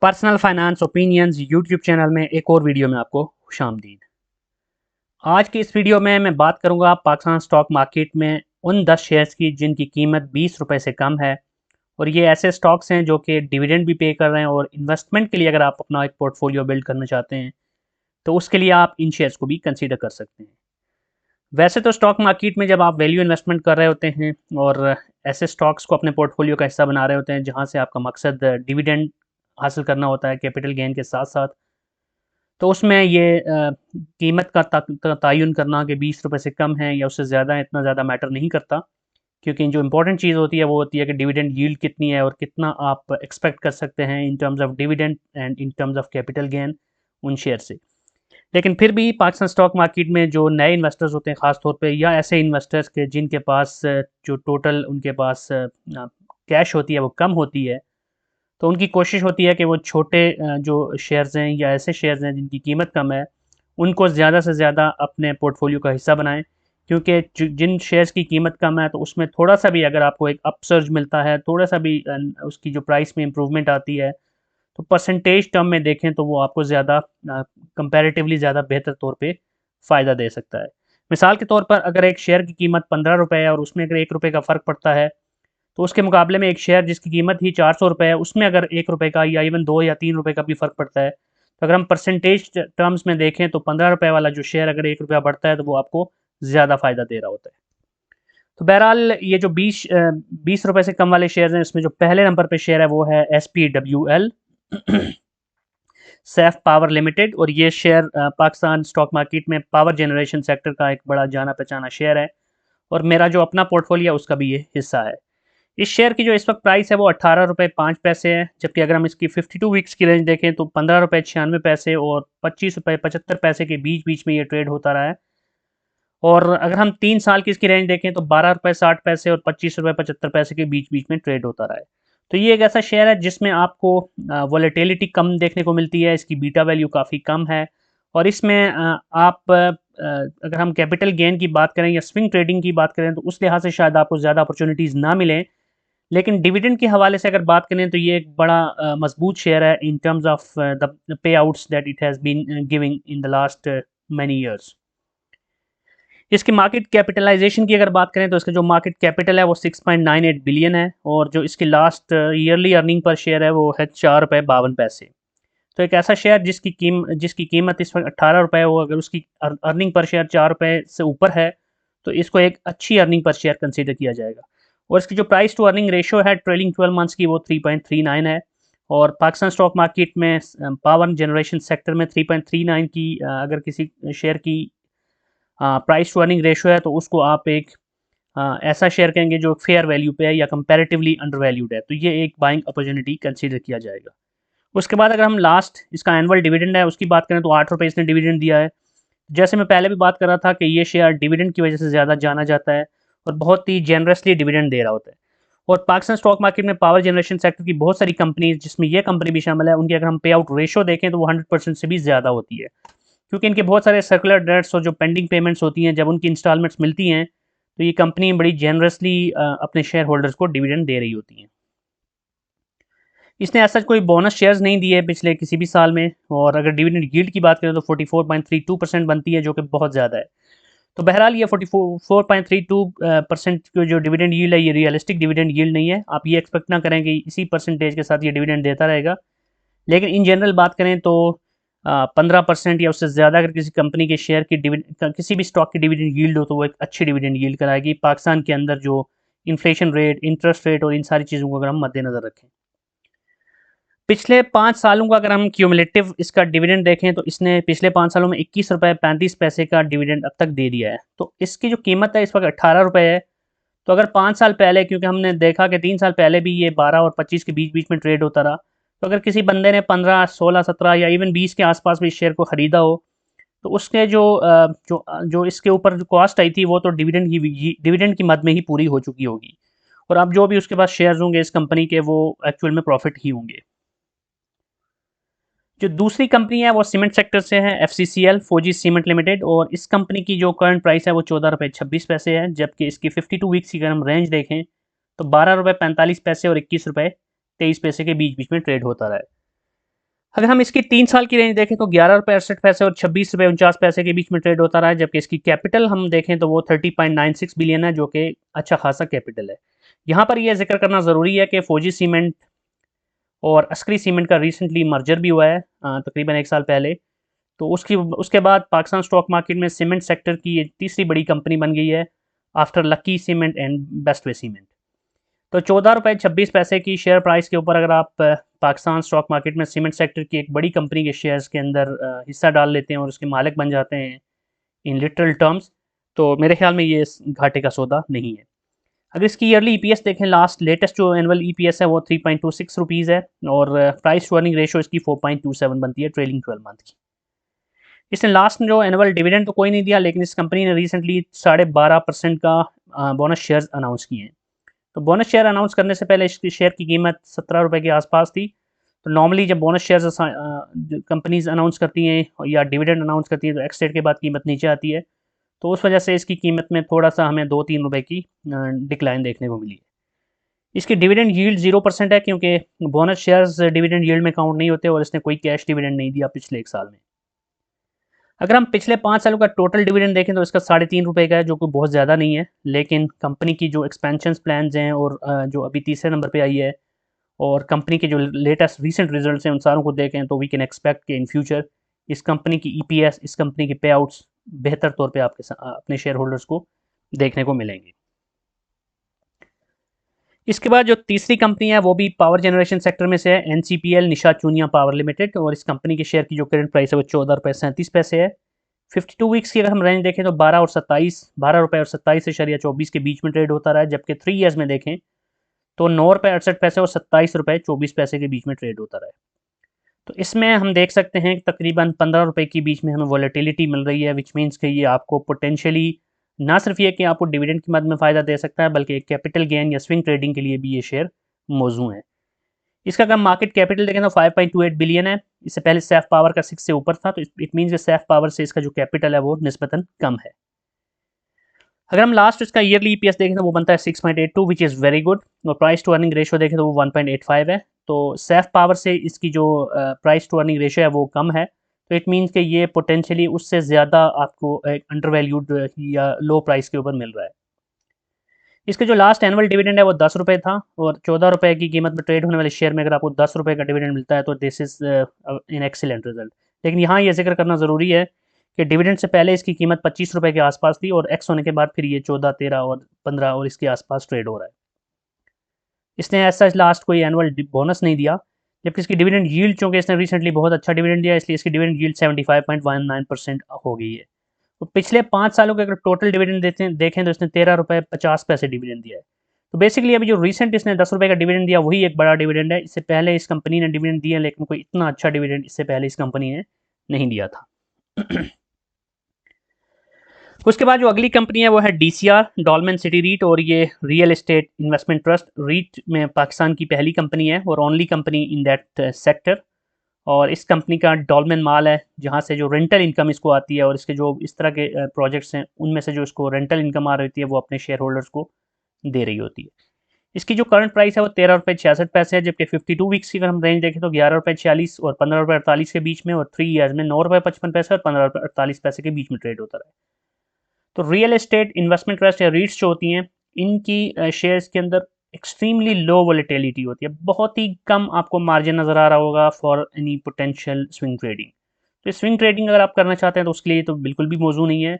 Personal finance opinions YouTube channel में एक और वीडियो में आपको खुशामदीद। आज की इस वीडियो में मैं बात करूंगा पाकिस्तान स्टॉक मार्केट में उन 10 शेयर्स की जिनकी कीमत 20 रुपए से कम है और ये ऐसे स्टॉक्स हैं जो कि डिविडेंड भी पे कर रहे हैं और इन्वेस्टमेंट के लिए अगर आप अपना एक पोर्टफोलियो बिल्ड करना चाहते हैं तो उसके लिए आप इन शेयर्स को भी कंसीडर कर सकते हैं। वैसे तो स्टॉक मार्केट में जब आप वैल्यू इन्वेस्टमेंट कर रहे होते हैं और ऐसे स्टॉक्स को अपने पोर्टफोलियो का हिस्सा बना रहे होते हैं जहाँ से आपका मकसद डिविडेंड हासिल करना होता है कैपिटल गेन के साथ साथ, तो उसमें ये कीमत का तयन करना कि 20 रुपए से कम है या उससे ज़्यादा है, इतना ज़्यादा मैटर नहीं करता, क्योंकि जो इम्पोर्टेंट चीज़ होती है वो होती है कि डिविडेंड यील्ड कितनी है और कितना आप एक्सपेक्ट कर सकते हैं इन terms of dividend and in terms of capital gain उन शेयर से। लेकिन फिर भी पाकिस्तान स्टॉक मार्केट में जो नए इन्वेस्टर्स होते हैं ख़ास तौर पे, या ऐसे इन्वेस्टर्स के जिनके पास जो टोटल उनके पास कैश होती है वो कम होती है, तो उनकी कोशिश होती है कि वो छोटे जो शेयर्स हैं या ऐसे शेयर्स हैं जिनकी कीमत कम है उनको ज़्यादा से ज़्यादा अपने पोर्टफोलियो का हिस्सा बनाएं, क्योंकि जिन शेयर्स की कीमत कम है तो उसमें थोड़ा सा भी अगर आपको एक अपसर्ज मिलता है, थोड़ा सा भी उसकी जो प्राइस में इम्प्रूवमेंट आती है, तो परसेंटेज टर्म में देखें तो वो आपको ज़्यादा कंपैरेटिवली ज़्यादा बेहतर तौर पे फ़ायदा दे सकता है। मिसाल के तौर पर अगर एक शेयर की कीमत 15 रुपये है और उसमें अगर 1 रुपये का फ़र्क पड़ता है, तो उसके मुकाबले में एक शेयर जिसकी कीमत ही 400 रुपये है, उसमें अगर 1 रुपये का या इवन 2 या 3 रुपये का भी फ़र्क पड़ता है, तो अगर हम परसेंटेज टर्म्स में देखें तो 15 रुपये वाला जो शेयर अगर 1 रुपया बढ़ता है तो वो आपको ज़्यादा फ़ायदा दे रहा होता है। तो बहरहाल ये जो 20 रुपये से कम वाले शेयर्स हैं, इसमें जो पहले नंबर पे शेयर है वो है SPWL सैफ पावर लिमिटेड, और ये शेयर पाकिस्तान स्टॉक मार्केट में पावर जनरेशन सेक्टर का एक बड़ा जाना पहचाना शेयर है और मेरा जो अपना पोर्टफोलियो है उसका भी ये हिस्सा है। इस शेयर की जो इस वक्त प्राइस है वो 18 रुपये 5 पैसे है, जबकि अगर हम इसकी 52 वीक्स की रेंज देखें तो 15 रुपये 96 पैसे और 25 रुपये 75 पैसे के बीच बीच में ये ट्रेड होता रहा है। और अगर हम 3 साल की इसकी रेंज देखें तो 12 रुपये 60 पैसे और 25 रुपये 75 पैसे के बीच बीच में ट्रेड होता रहा है। तो ये एक ऐसा शेयर है जिसमें आपको वॉलेटिलिटी कम देखने को मिलती है, इसकी बीटा वैल्यू काफ़ी कम है और इसमें अगर हम कैपिटल गेन की बात करें या स्विंग ट्रेडिंग की बात करें तो उस लिहाज से शायद आपको ज़्यादा अपॉर्चुनिटीज़ ना मिलें, लेकिन डिविडेंड के हवाले से अगर बात करें तो ये एक बड़ा मजबूत शेयर है in terms of the payouts that it has been giving in the last many years. इसकी मार्केट कैपिटलाइजेशन की अगर बात करें तो इसका जो मार्केट कैपिटल है वो 6.98 बिलियन है और जो इसकी last yearly earning per share है वो है 4 रुपये 52 पैसे। तो एक ऐसा शेयर जिसकी कीमत इस वक्त 18 रुपये हो, अगर उसकी अर्निंग पर शेयर 4 रुपये से ऊपर है तो इसको एक अच्छी अर्निंग पर शेयर कंसीडर किया जाएगा। और इसकी जो प्राइस टू अर्निंग रेशो है ट्रेलिंग 12 मंथ्स की वो 3.39 है और पाकिस्तान स्टॉक मार्केट में पावर जनरेशन सेक्टर में 3.39 की अगर किसी शेयर की प्राइस टू अर्निंग रेशो है तो उसको आप एक ऐसा शेयर कहेंगे जो फेयर वैल्यू पे है या कंपैरेटिवली अंडर वैल्यूड है, तो ये एक बाइंग अपॉर्चुनिटी कंसीडर किया जाएगा। उसके बाद अगर हम लास्ट इसका एनुअल डिविडेंड है उसकी बात करें तो 8 रुपये इसने डिविडेंड दिया है। जैसे मैं पहले भी बात कर रहा था कि ये शेयर डिविडेंड की वजह से ज़्यादा जाना जाता है और बहुत ही जेनरसली डिविडेंड दे रहा होता है। और पाकिस्तान स्टॉक मार्केट में पावर जनरेशन सेक्टर की बहुत सारी कंपनीज जिसमें ये कंपनी भी शामिल है, उनकी अगर हम पे आउट रेशो देखें तो वो 100% से भी ज़्यादा होती है, क्योंकि इनके बहुत सारे सर्कुलर डेट्स और जो पेंडिंग पेमेंट्स होती हैं जब उनकी इंस्टॉलमेंट्स मिलती हैं तो ये कंपनी बड़ी जेनरसली अपने शेयर होल्डर्स को डिविडेंड दे रही होती हैं। इसने ऐसा कोई बोनस शेयर्स नहीं दिए पिछले किसी भी साल में, और अगर डिविडेंड यील्ड की बात करें तो 44.32% बनती है जो कि बहुत ज़्यादा है। तो बहरहाल ये 44.32% की जो डिविडेंड यील्ड है ये रियलिस्टिक डिविडेंड यील्ड नहीं है, आप ये एक्सपेक्ट ना करें कि इसी परसेंटेज के साथ ये डिविडेंड देता रहेगा। लेकिन इन जनरल बात करें तो 15% या उससे ज़्यादा अगर किसी कंपनी के शेयर की किसी भी स्टॉक की डिविडेंड यील्ड हो तो वो एक अच्छी डिविडेंड यील्ड कराएगी पाकिस्तान के अंदर जो इन्फ्लेशन रेट, इंटरेस्ट रेट और इन सारी चीज़ों को अगर हम मद्देनज़र रखें। पिछले 5 सालों का अगर हम क्यूमुलेटिव इसका डिविडेंड देखें तो इसने पिछले 5 सालों में 21 रुपये 35 पैसे का डिविडेंड अब तक दे दिया है। तो इसकी जो कीमत है इस वक्त 18 रुपये है। तो अगर 5 साल पहले, क्योंकि हमने देखा कि 3 साल पहले भी ये 12 और 25 के बीच बीच में ट्रेड होता रहा, तो अगर किसी बंदे ने 15 16 17 या इवन 20 के आसपास भी शेयर को ख़रीदा हो तो उसके जो इसके ऊपर जो कॉस्ट आई थी वो तो डिविडेंड की मद में ही पूरी हो चुकी होगी, और अब जो भी उसके पास शेयर्स होंगे इस कंपनी के वो एक्चुअल में प्रॉफिट ही होंगे। जो दूसरी कंपनी है वो सीमेंट सेक्टर से है, FCCL फौजी सीमेंट लिमिटेड, और इस कंपनी की जो करंट प्राइस है वो 14 रुपये 26 पैसे है, जबकि इसकी 52 वीक्स की अगर हम रेंज देखें तो 12 रुपये 45 पैसे और 21 रुपये 23 पैसे के बीच बीच में ट्रेड होता रहा है। अगर हम इसकी 3 साल की रेंज देखें तो 11 रुपये 68 पैसे और 26 रुपये 49 पैसे के बीच में ट्रेड होता रहा है, जबकि इसकी कैपिटल हम देखें तो वो 30.96 बिलियन है, जो कि अच्छा खासा कैपिटल है। यहाँ पर यह जिक्र करना ज़रूरी है कि फौजी सीमेंट और अस्करी सीमेंट का रिसेंटली मर्जर भी हुआ है, तकरीबन 1 साल पहले। तो उसके बाद पाकिस्तान स्टॉक मार्केट में सीमेंट सेक्टर की ये तीसरी बड़ी कंपनी बन गई है, after lucky cement and Bestway cement. तो 14 रुपये 26 पैसे की शेयर प्राइस के ऊपर अगर आप पाकिस्तान स्टॉक मार्केट में सीमेंट सेक्टर की एक बड़ी कंपनी के शेयर्स के अंदर हिस्सा डाल लेते हैं और उसके मालिक बन जाते हैं इन लिटरल टर्म्स, तो मेरे ख्याल में ये घाटे का सौदा नहीं है। अगर इसकी ईयरली ईपीएस देखें, लास्ट लेटेस्ट जो एनुअल ईपीएस है वो 3.26 रुपीज़ है, और प्राइस टू अर्निंग रेशो इसकी 4.27 बनती है ट्रेलिंग 12 मंथ की। इसने लास्ट जो एनुअल डिविडेंड तो कोई नहीं दिया, लेकिन इस कंपनी ने रिसेंटली 12.5% का बोनस शेयर्स अनाउंस किए हैं। तो बोनस शेयर अनाउंस करने से पहले इसकी शेयर की कीमत 17 रुपये के आसपास थी। तो नॉर्मली जब बोनस शेयर्स कंपनीज अनाउंस करती हैं या डिविडेंड अनाउंस करती हैं तो एक्स डेट के बाद कीमत नीचे आती है। तो उस वजह से इसकी कीमत में थोड़ा सा हमें 2-3 रुपये की डिक्लाइन देखने को मिली है। इसकी डिविडेंड यील्ड 0% है, क्योंकि बोनस शेयर्स डिविडेंड यील्ड में काउंट नहीं होते और इसने कोई कैश डिविडेंड नहीं दिया पिछले 1 साल में। अगर हम पिछले 5 सालों का टोटल डिविडेंड देखें तो इसका 3.5 रुपये का है, जो कि बहुत ज़्यादा नहीं है, लेकिन कंपनी की जो एक्सपेंशन प्लान्स हैं और जो अभी तीसरे नंबर पे आई है, और कंपनी के जो लेटेस्ट रीसेंट रिजल्ट्स हैं उन सारों को देखें तो वी कैन एक्सपेक्ट कि इन फ्यूचर इस कंपनी की ईपीएस, इस कंपनी के पे आउट्स बेहतर तौर पे अपने शेयर होल्डर्स को देखने को मिलेंगे। इसके बाद जो तीसरी कंपनी है वो भी पावर जनरेशन सेक्टर में से है, एनसीपीएल निशा चूनिया पावर लिमिटेड, और इस कंपनी के शेयर की जो करंट प्राइस है वो 14 रुपये 37 पैसे है। 52 वीक्स की अगर हम रेंज देखें तो 12 रुपये 27 के बीच में ट्रेड होता रहा है, जबकि 3 ईयर्स में देखें तो 9 रुपये 68 पैसे और 27 रुपये 24 पैसे के बीच में ट्रेड होता रहा है। तो इसमें हम देख सकते हैं कि तकरीबन 15 रुपये के बीच में हमें वॉलेटिलिटी मिल रही है, विच मीन्स कि ये आपको पोटेंशियली ना सिर्फ ये कि आपको डिविडेंड की मद में फ़ायदा दे सकता है, बल्कि एक कैपिटल गेन या स्विंग ट्रेडिंग के लिए भी ये शेयर मौजूद है। इसका अगर मार्केट कैपिटल देखें तो 5.28 बिलियन है। इससे पहले सैफ पावर का 6 से ऊपर था, तो इट मीन्स कि सैफ पावर से इसका जो कैपिटल है वो निस्बतन कम है। अगर हम लास्ट इसका ईयरली ईपीएस देखें तो वो बनता है 6.82, विच इज़ वेरी गुड, और प्राइस टू अर्निंग रेशियो देखें तो वो 1.85 है। तो सैफ पावर से इसकी जो प्राइस टू अर्निंग रेशियो है वो कम है, तो इट मीन्स कि ये पोटेंशियली उससे ज़्यादा आपको एक अंडर वैल्यूड या लो प्राइस के ऊपर मिल रहा है। इसका जो लास्ट एनुअल डिविडेंड है वो 10 रुपये था, और 14 रुपये की कीमत में ट्रेड होने वाले शेयर में अगर आपको 10 रुपये का डिविडेंड मिलता है तो this is in excellent result. लेकिन यहाँ ये जिक्र करना ज़रूरी है कि डिविडेंड से पहले इसकी कीमत 25 रुपये के आसपास थी, और एक्स होने के बाद फिर ये 14, 13 और 15 और इसके आसपास ट्रेड हो रहा है। इसने ऐसा लास्ट कोई एनुअल बोनस नहीं दिया, जबकि इसकी डिविडेंड यील्ड, चूँकि इसने रिसेंटली बहुत अच्छा डिविडेंड दिया, इसलिए इसकी डिविडेंड यील्ड 75.19% हो गई है। तो पिछले 5 सालों के अगर टोटल डिविडेंड देखें तो इसने 13 रुपये 50 पैसे डिविडेंड दिया है। तो बेसिकली अभी जो रिसेंट इसने 10 रुपये का डिविडेंड दिया वही एक बड़ा डिविडेंड है। इससे पहले इस कंपनी ने डिविडेंड दिए, लेकिन कोई इतना अच्छा डिविडेंड इससे पहले इस कंपनी ने नहीं दिया था। उसके बाद जो अगली कंपनी है वो है डीसीआर डॉलमेन सिटी रीट, और ये real estate investment trust REIT में पाकिस्तान की पहली कंपनी है और only company in that sector. और इस कंपनी का डॉलमेन माल है, जहाँ से जो रेंटल इनकम इसको आती है, और इसके जो इस तरह के प्रोजेक्ट्स हैं उनमें से जो इसको रेंटल इनकम आ रही होती है वो अपने शेयर होल्डर्स को दे रही होती है। इसकी जो करंट प्राइस है वो 13 रुपये 66 पैसे है, जबकि 52 वीक्स की अगर हम रेंज देखें तो 11 रुपये 46 और 15 रुपये 48 के बीच में, और 3 ईयर्स में 9 रुपये 55 पैसे और 15 रुपये 48 पैसे के बीच में ट्रेड होता है। तो रियल एस्टेट इन्वेस्टमेंट ट्रस्ट या रीट्स जो होती हैं, इनकी शेयर्स के अंदर एक्सट्रीमली लो वॉलेटिलिटी होती है, बहुत ही कम आपको मार्जिन नज़र आ रहा होगा for any potential swing trading. तो स्विंग ट्रेडिंग अगर आप करना चाहते हैं तो उसके लिए तो बिल्कुल भी मौजूद नहीं है।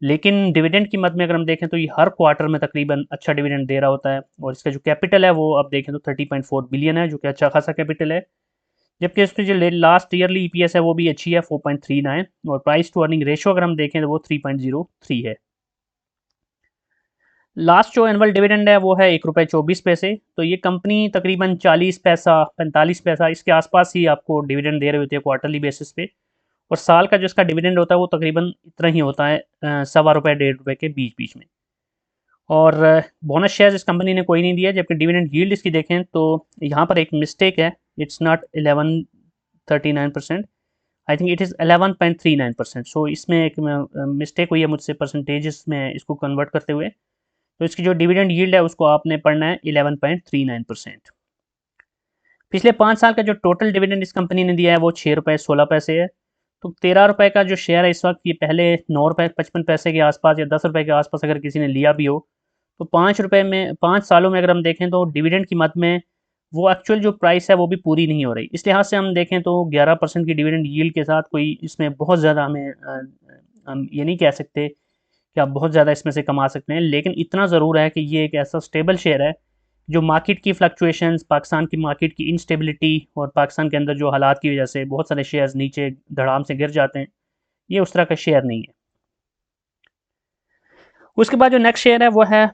लेकिन डिविडेंड की मद में अगर हम देखें तो ये हर क्वार्टर में तकरीबन अच्छा डिविडेंड दे रहा होता है, और इसका जो कैपिटल है वो आप देखें तो 30.4 बिलियन है, जो कि अच्छा खासा कैपिटल है। जबकि इसकी जो लास्ट ईयरली ईपीएस है वो भी अच्छी है 4.39, और प्राइस टू अर्निंग रेशियो अगर हम देखें तो वो 3.03 है। लास्ट जो एनुअल डिविडेंड है वो है 1 रुपये 24 पैसे। तो ये कंपनी तकरीबन 40 पैसा 45 पैसा इसके आसपास ही आपको डिविडेंड दे रही होती है क्वार्टरली बेसिस पे, और साल का जो इसका डिविडेंड होता है वो तकरीबन इतना ही होता है, 1.25 रुपये 1.5 रुपये के बीच बीच में। और बोनस शेयर्स इस कंपनी ने कोई नहीं दिया, जबकि डिविडेंड यील्ड इसकी देखें तो यहाँ पर एक मिस्टेक है, it's not 1139%, I think it is 11.39%। सो इसमें एक मिस्टेक हुई है मुझसे परसेंटेजेस में इसको कन्वर्ट करते हुए। तो इसकी जो डिविडेंड यील्ड है उसको आपने पढ़ना है 11.39%। पिछले 5 साल का जो टोटल डिविडेंड इस कंपनी ने दिया है वो 6 रुपये 16 पैसे है। तो 13 रुपये का जो शेयर है इस वक्त, ये पहले 9 रुपये 55 पैसे के आसपास या 10 रुपये के आसपास अगर किसी ने लिया भी हो, तो 5 रुपये में 5 सालों में अगर हम देखें तो डिविडेंड की मद में वो एक्चुअल जो प्राइस है वो भी पूरी नहीं हो रही। इस लिहाज से हम देखें तो 11% की डिविडेंड यील्ड के साथ कोई इसमें बहुत ज़्यादा हम ये नहीं कह सकते कि आप बहुत ज़्यादा इसमें से कमा सकते हैं, लेकिन इतना ज़रूर है कि ये एक ऐसा स्टेबल शेयर है जो मार्केट की फ्लक्चुएशंस, पाकिस्तान की मार्केट की इंस्टेबिलिटी और पाकिस्तान के अंदर जो हालात की वजह से बहुत सारे शेयर्स नीचे धड़ाम से गिर जाते हैं, ये उस तरह का शेयर नहीं है। उसके बाद जो नेक्स्ट शेयर है वो है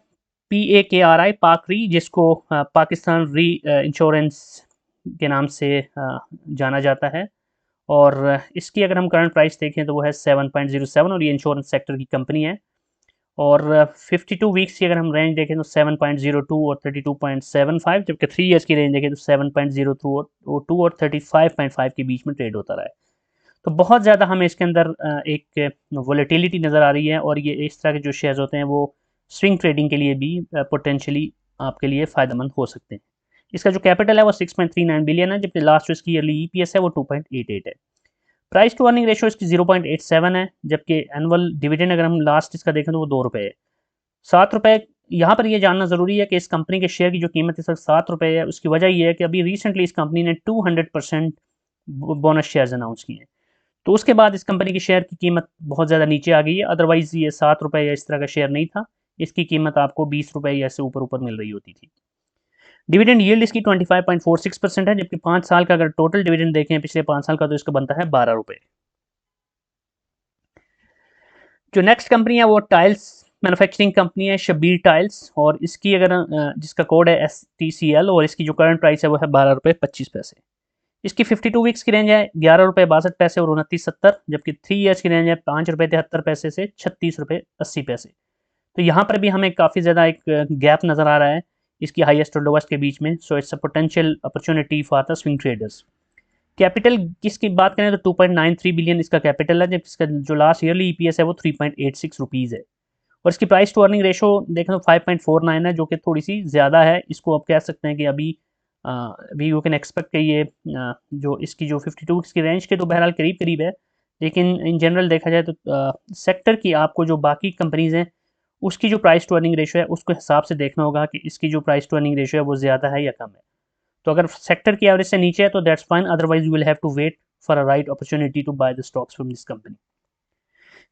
PAKRI, पाक री, जिसको पाकिस्तान री इंश्योरेंस के नाम से जाना जाता है। और इसकी अगर हम करंट प्राइस देखें तो वो है 7.07 और ये इंश्योरेंस सेक्टर की कंपनी है। और 52 वीक्स की अगर हम रेंज देखें तो 7.02 और 32.75, जबकि 3 ईयर्स की रेंज देखें तो 7.02 और 2 और 35.5 के बीच में ट्रेड होता रहा है। तो बहुत ज़्यादा हमें इसके अंदर एक वोलेटिलिटी नज़र आ रही है, और ये इस तरह के जो शेयर्स होते हैं वो स्विंग ट्रेडिंग के लिए भी पोटेंशली आपके लिए फ़ायदेमंद हो सकते हैं। इसका जो कैपिटल है वो 6.39 बिलियन है, जबकि लास्ट जो इसकी ईयरली EPS है वो 2.88 है। प्राइस टू अर्निंग रेशियो इसकी 0.87 है, जबकि एनुअल डिविडेंड अगर हम लास्ट इसका देखें तो वो 2 रुपये है। 7 रुपये, यहाँ पर ये जानना ज़रूरी है कि इस कंपनी के शेयर की जो कीमत इस वक्त 7 रुपये है, उसकी वजह ये है कि अभी रिसेंटली इस कंपनी ने 200% बोनस शेयर्स अनाउंस किए हैं। तो उसके बाद इस कंपनी की शेयर की कीमत बहुत ज़्यादा नीचे आ गई है, अदरवाइज़ ये 7 रुपये या इस तरह का शेयर नहीं था, इसकी कीमत आपको 20 रुपये या इससे ऊपर ऊपर मिल रही होती थी। डिविडेंड यील्ड इसकी 25.46% है, जबकि 5 साल का अगर टोटल डिविडेंड देखें पिछले 5 साल का तो इसका बनता है 12 रुपये। जो नेक्स्ट कंपनी है वो टाइल्स मैन्युफैक्चरिंग कंपनी है, शबीर टाइल्स, और इसकी अगर जिसका कोड है STCL, और इसकी जो करंट प्राइस है वो है 12 रुपये 25 पैसे। इसकी 52 वीक्स की रेंज है 11 रुपये 62 पैसे और 29.70, जबकि 3 ईयर्स की रेंज है 5 रुपये 73 पैसे से 36 रुपये 80 पैसे। तो यहाँ पर भी हमें काफ़ी ज़्यादा एक गैप नज़र आ रहा है इसकी हाईएस्ट और लोवेस्ट के बीच में। So it's a potential opportunity for the swing traders. Capital किसकी बात करें तो 2.93 बिलियन इसका कैपिटल है, जब इसका जो लास्ट ईयरली EPS है वो 3.86 रुपीज़ है। और इसकी प्राइस टू अर्निंग रेशो देखें तो 5.49 है, जो कि थोड़ी सी ज़्यादा है। इसको आप कह सकते हैं कि अभी यू कैन एक्सपेक्ट कि ये जो इसकी जो 52 की रेंज के तो बहरहाल करीब करीब है, लेकिन इन जनरल देखा जाए तो सेक्टर की आपको जो बाकी कंपनीज़ हैं उसकी जो प्राइस टू अर्निंग रेशो है उसके हिसाब से देखना होगा कि इसकी जो प्राइस टू अर्निंग रेशो है वो ज़्यादा है या कम है। तो अगर सेक्टर की एवरेज से नीचे है तो that's fine, otherwise you will have to wait for a right opportunity to buy the stocks from this company.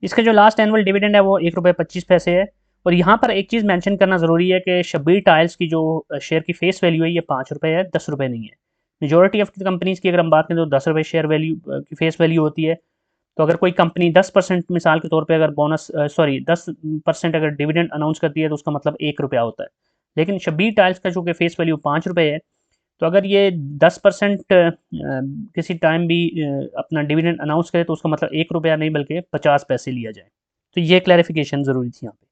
इसका जो लास्ट एनुअल डिविडेंड है वो 1 रुपये 25 पैसे है। और यहाँ पर एक चीज़ मेंशन करना ज़रूरी है कि शबीर टाइल्स की जो शेयर की फेस वैल्यू है ये 5 रुपये है, 10 रुपये नहीं है। मेजॉरिटी ऑफ कंपनीज़ की अगर हम बात करें तो 10 रुपये शेयर वैल्यू की फेस वैल्यू होती है। तो अगर कोई कंपनी 10% मिसाल के तौर पे अगर 10% अगर डिविडेंड अनाउंस करती है तो उसका मतलब 1 रुपया होता है। लेकिन शबीर टाइल्स का जो कि फेस वैल्यू 5 रुपये है, तो अगर ये 10% किसी टाइम भी अपना डिविडेंड अनाउंस करे तो उसका मतलब 1 रुपया नहीं बल्कि 50 पैसे लिया जाए। तो ये क्लैरिफिकेशन ज़रूरी थी यहाँ पे।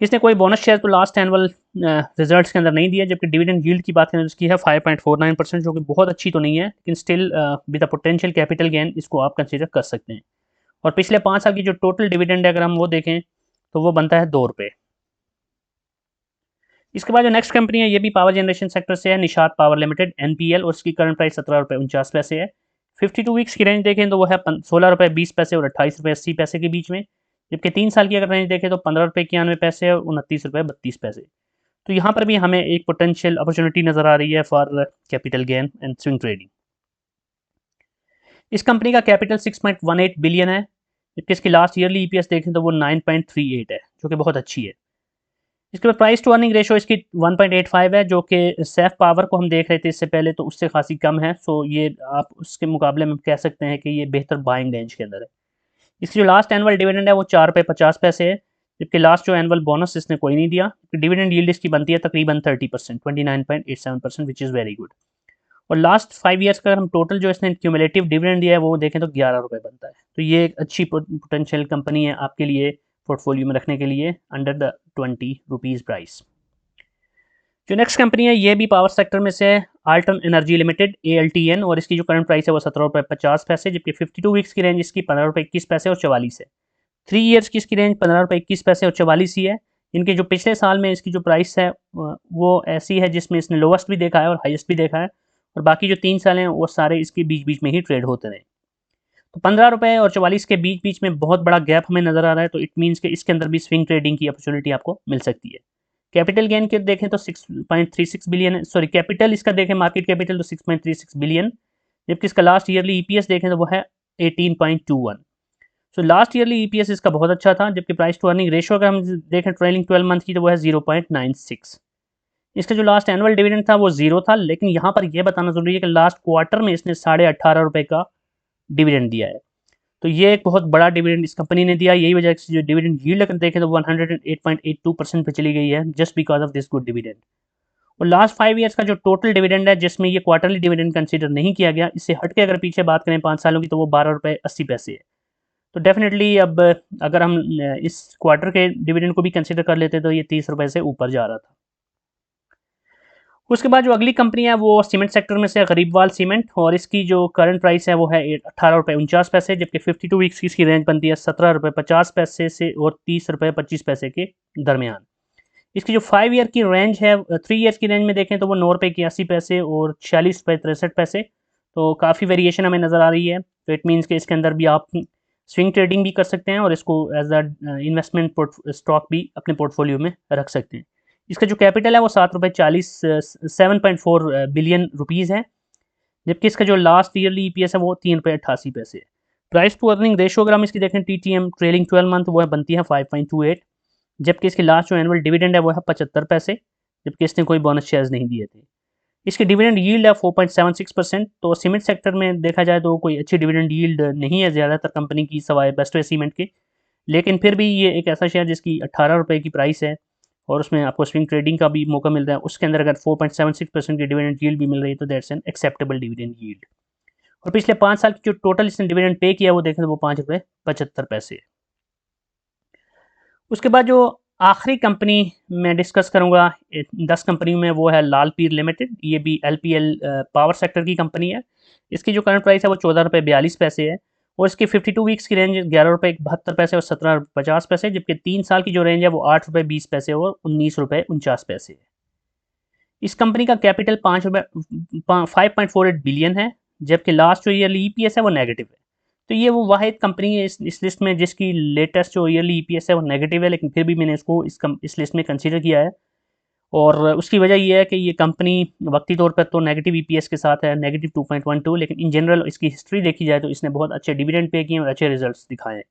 इसने कोई बोनस शेयर तो लास्ट एनुअल रिजल्ट्स के अंदर नहीं दिया, जबकि डिविडेंड यील्ड की बात करें तो इसकी है 5.49%, जो कि बहुत अच्छी तो नहीं है, लेकिन still with a potential capital gain इसको आप कंसीडर कर सकते हैं। और पिछले 5 साल की जो टोटल डिविडेंड है अगर हम वो देखें तो वो बनता है 2 रुपये। इसके बाद जो नेक्स्ट कंपनी है ये भी पावर जनरेशन सेक्टर से है, निशात पावर लिमिटेड NPL, और इसकी करंट प्राइस 17 रुपये 49 पैसे है। 52 वीक्स की रेंज देखें तो वो है 16 रुपये 20 पैसे और 28 रुपये 80 पैसे के बीच में, जबकि 3 साल की अगर रेंज देखें तो 15 रुपये 91 पैसे और 29 रुपये 32 पैसे। तो यहाँ पर भी हमें एक पोटेंशियल अपॉर्चुनिटी नज़र आ रही है for capital gain and swing trading. इस कंपनी का कैपिटल 6.18 बिलियन है, जबकि इसकी लास्ट ईयरली EPS देखें तो वो 9.38 है, जो कि बहुत अच्छी है। इसके बाद प्राइस टू अर्निंग रेशो इसकी 1.85 है, जो कि सैफ पावर को हम देख रहे थे इससे पहले तो उससे खासी कम है। सो ये आप उसके मुकाबले में कह सकते हैं कि ये बेहतर बाइंग रेंज के अंदर है। इसकी जो लास्ट एनुअल डिविडेंड है वो 4 रुपये 50 पैसे है, जबकि लास्ट जो एनुअल बोनस इसने कोई नहीं दिया। डिविडेंड यील्ड इसकी बनती है तकरीबन 30%, 29.87%, विच इज़ वेरी गुड। और लास्ट 5 ईयर्स का अगर हम टोटल जो इसने क्यूमुलेटिव डिविडेंड दिया है वो देखें तो 11 रुपये बनता है। तो ये एक अच्छी पोटेंशियल कंपनी है आपके लिए पोर्टफोलियो में रखने के लिए अंडर द 20 रुपीज़ प्राइस। जो नेक्स्ट कंपनी है ये भी पावर सेक्टर में से है, आल्टन एनर्जी लिमिटेड ALTN, और इसकी जो करंट प्राइस है वो 17 रुपये 50 पैसे, जबकि 52 वीक्स की रेंज इसकी 15 रुपये 21 पैसे और 44 है। 3 ईयर्स की इसकी रेंज 15 रुपये 21 पैसे और 44 ही है। इनके जो पिछले साल में इसकी जो प्राइस है वो ऐसी है जिसमें इसने लोवेस्ट भी देखा है और हाईएस्ट भी देखा है। और बाकी जो 3 साल हैं वो सारे इसके बीच बीच में ही ट्रेड होते रहे। तो 15 रुपये और 44 के बीच बीच में बहुत बड़ा गैप हमें नज़र आ रहा है, तो इट मीन्स कि इसके अंदर भी स्विंग ट्रेडिंग की अपॉर्चुनिटी आपको मिल सकती है। कैपिटल गेन के देखें तो 6.36 बिलियन है, सॉरी कैपिटल इसका देखें मार्केट कैपिटल तो 6.36 बिलियन, जबकि इसका लास्ट ईयरली ईपीएस देखें तो वो है 18.21। सो लास्ट ईयरली ईपीएस इसका बहुत अच्छा था, जबकि प्राइस टू अर्निंग रेशियो अगर हम देखें ट्रेलिंग 12 मंथ की तो वो है 0.96। इसका जो लास्ट एनुअल डिविडेंड था वो 0 था, लेकिन यहाँ पर यह बताना जरूरी है कि लास्ट क्वार्टर में इसने 18.5 रुपये का डिविडेंड दिया है। तो ये एक बहुत बड़ा डिविडेंड इस कंपनी ने दिया, यही वजह से जो डिविडेंड यील्ड अगर देखें तो 108.82% पे चली गई है, just because of this good dividend. और लास्ट 5 ईयर्स का जो टोटल डिविडेंड है, जिसमें ये क्वार्टरली डिविडेंड कंसीडर नहीं किया गया, इससे हट के अगर पीछे बात करें 5 सालों की तो वो 12.80 रुपये है। तो डेफिनेटली अब अगर हम इस क्वार्टर के डिविडेंड को भी कंसीडर कर लेते तो ये 30 रुपये से ऊपर जा रहा था। उसके बाद जो अगली कंपनी है वो सीमेंट सेक्टर में से गरीबवाल सीमेंट, और इसकी जो करंट प्राइस है वो है 18.49 रुपये, जबकि 52 वीक्स की इसकी रेंज बनती है 17.50 रुपये से और 30.25 रुपये के दरमियान। इसकी जो 5 ईयर की रेंज है, 3 ईयर्स की रेंज में देखें तो वो 9.81 रुपये और 46.63 रुपये, तो काफ़ी वेरिएशन हमें नज़र आ रही है। तो इट मीन्स कि इसके अंदर भी आप स्विंग ट्रेडिंग भी कर सकते हैं और इसको एज अ इन्वेस्टमेंट स्टॉक भी अपने पोर्टफोलियो में रख सकते हैं। इसका जो कैपिटल है वो 7.4 बिलियन रुपीज़ है, जबकि इसका जो लास्ट ईयरली ईपीएस है वो 3.88 रुपये है। प्राइस टू अर्निंग रेशियो अगर हम इसकी देखें टीटीएम ट्रेलिंग 12 मंथ वो है बनती है 5.28, जबकि इसकी लास्ट जो एनुअल डिविडेंड है वो है 75 पैसे, जबकि इसने कोई बोनस शेयर्स नहीं दिए थे। इसकी डिविडेंड यील्ड है 4.76%। तो सीमेंट सेक्टर में देखा जाए तो कोई अच्छी डिविडेंड यील्ड नहीं है ज़्यादातर कंपनी की सवाए बेस्ट वे सीमेंट के, लेकिन फिर भी ये एक ऐसा शेयर जिसकी 18 रुपये की प्राइस है और उसमें आपको स्विंग ट्रेडिंग का भी मौका मिल रहा है, उसके अंदर अगर 4.76% की डिविडेंड यील्ड भी मिल रही है तो that's an acceptable dividend yield. और पिछले 5 साल की जो टोटल इसने डिविडेंड पे किया वो देखें तो वो 5.75 रुपये है। उसके बाद जो आखिरी कंपनी मैं डिस्कस करूंगा 10 कंपनियों में वो है लाल पीर लिमिटेड। ये भी एलपीएल पावर सेक्टर की कंपनी है। इसकी जो करंट प्राइस है वो 14.42 रुपये है और इसकी 52 वीक्स की रेंज 11.72 रुपये और 17.50 जबकि 3 साल की जो रेंज है वो 8.20 और 19.49 है। इस कंपनी का कैपिटल 5.48 बिलियन है, जबकि लास्ट जो ईयरली ईपीएस है वो नेगेटिव है। तो ये वो वाहिद कंपनी है इस लिस्ट में जिसकी लेटेस्ट जो ईयरली ईपीएस है वो नेगेटिव है, लेकिन फिर भी मैंने इसको इस लिस्ट में कंसीडर किया है। और उसकी वजह ये है कि ये कंपनी वक्ती तौर पर तो नेगेटिव ईपीएस के साथ है नेगेटिव 2.12, लेकिन इन जनरल इसकी हिस्ट्री देखी जाए तो इसने बहुत अच्छे डिविडेंड पे किए और अच्छे रिजल्ट्स दिखाए हैं।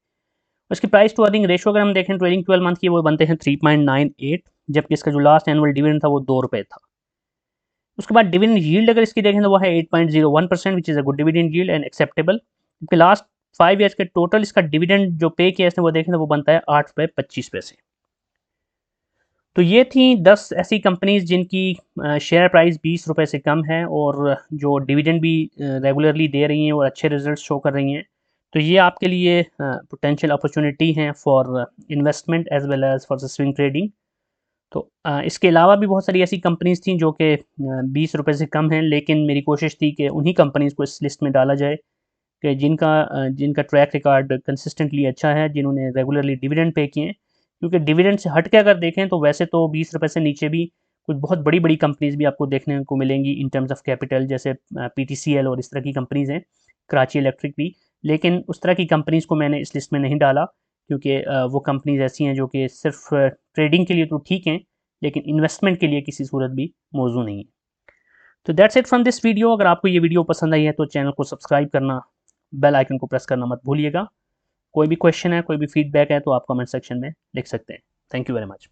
उसकी प्राइस टू अर्निंग रेशियो अगर हम देखें ट्रेलिंग 12 मंथ की वो बनते हैं 3.98, जबकि इसका जो लास्ट एनुअल डिविडेंड था वो 2 रुपये था। उसके बाद डिविडेंड यील्ड अगर इसकी देखें तो वो है 8.01%, which is a good dividend yield and acceptable. क्योंकि लास्ट 5 ईयर्स के टोटल इसका डिविडेंड जो पे किया इसने वो देखें तो वो बनता है 8.25 रुपये। तो ये थी 10 ऐसी कंपनीज जिनकी शेयर प्राइस 20 रुपये से कम है और जो डिविडेंड भी रेगुलरली दे रही हैं और अच्छे रिजल्ट शो कर रही हैं। तो ये आपके लिए पोटेंशियल अपॉर्चुनिटी हैं for investment as well as for the swing trading. तो इसके अलावा भी बहुत सारी ऐसी कंपनीज थी जो कि 20 रुपये से कम हैं, लेकिन मेरी कोशिश थी कि उन्हीं कंपनीज़ को इस लिस्ट में डाला जाए कि जिनका ट्रैक रिकॉर्ड कंसिस्टेंटली अच्छा है, जिन्होंने रेगुलरली डिविडेंड पे किए हैं। क्योंकि डिविडेंड से हट के अगर देखें तो वैसे तो 20 रुपये से नीचे भी कुछ बहुत बड़ी बड़ी कंपनीज़ भी आपको देखने को मिलेंगी इन टर्म्स ऑफ कैपिटल, जैसे पीटीसीएल और इस तरह की कंपनीज़ हैं, कराची इलेक्ट्रिक भी। लेकिन उस तरह की कंपनीज़ को मैंने इस लिस्ट में नहीं डाला क्योंकि वो कंपनीज़ ऐसी हैं जो कि सिर्फ ट्रेडिंग के लिए तो ठीक हैं, लेकिन इन्वेस्टमेंट के लिए किसी सूरत भी मौजू नहीं है। तो that's it from this video. अगर आपको ये वीडियो पसंद आई है तो चैनल को सब्सक्राइब करना, बेल आइकन को प्रेस करना मत भूलिएगा। कोई भी क्वेश्चन है, कोई भी फीडबैक है तो आप कमेंट सेक्शन में लिख सकते हैं। Thank you very much.